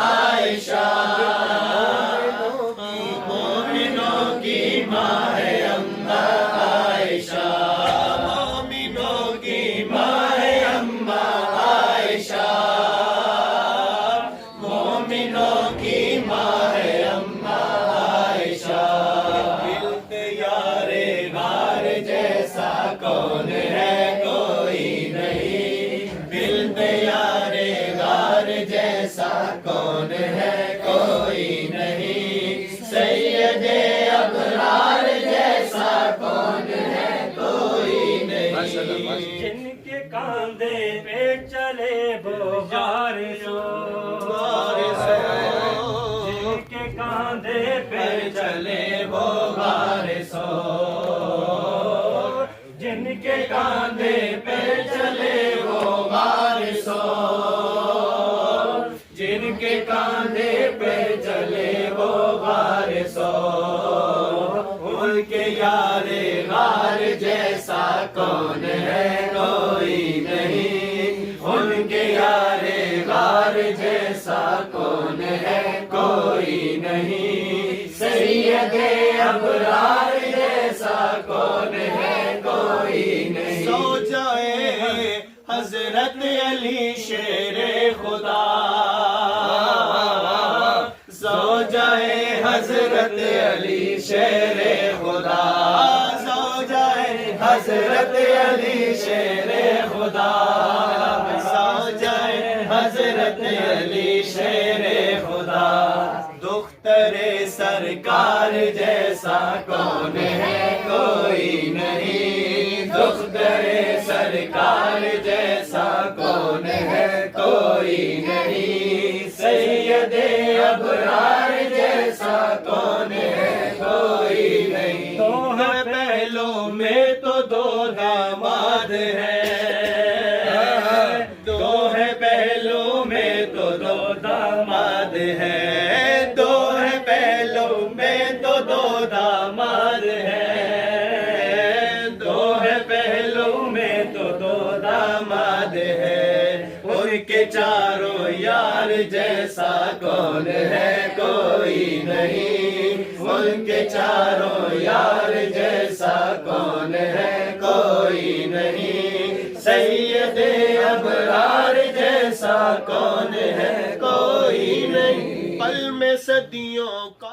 عائشہ، مومنوں کی ماں ہے اماں عائشہ، مومنوں کی ماں ہے اماں عائشہ، مومنوں کی ماں ہے اماں عائشہ۔ ملتے یار غار جیسا کون ہے کوئی نہیں، ملتے یار غار جیسا کون ہے کوئی نہیں، سید ابرار جیسا کون ہے کوئی نہیں۔ جن کے کاندھے پہ چلے وہ وارثو، جن کے کاندھے پہ چلے وہ وارثو، جن کے کاندھے پہ چلے وہ وارثو، جن کے کاندھے پہ چلے وہ وارثو، ان کے یار غار جیسا کون ہے کوئی نہیں، ان کے یار غار جیسا کون ہے کوئی نہیں، سید ابرار جیسا کون ہے کوئی نہیں۔ سو جائے حضرت علی شیر خدا، سو جائے حضرت علی شیر خدا، سو جائے حضرت علی شیر خدا، سو جائے حضرت علی شیر خدا۔ دختر سرکار جیسا کون ہے کوئی نہیں، دختر سرکار جیسا کون ہے کوئی نہیں، سید ابرار جیسا کون ہے کوئی نہیں۔ دو ہے پہلوں میں تو دو داماد ہیں، دو ہے پہلوں میں تو دو داماد ہیں، دو ہے پہلوں میں تو دو داماد ہیں، دو ہے پہلوں میں تو دو داماد ہیں، ان کے چاروں یار جیسا کون ہے کوئی نہیں، ان کے چاروں یار جیسا کون ہے کوئی نہیں، سید ابرار جیسا کون ہے کوئی نہیں۔ پل میں صدیوں کا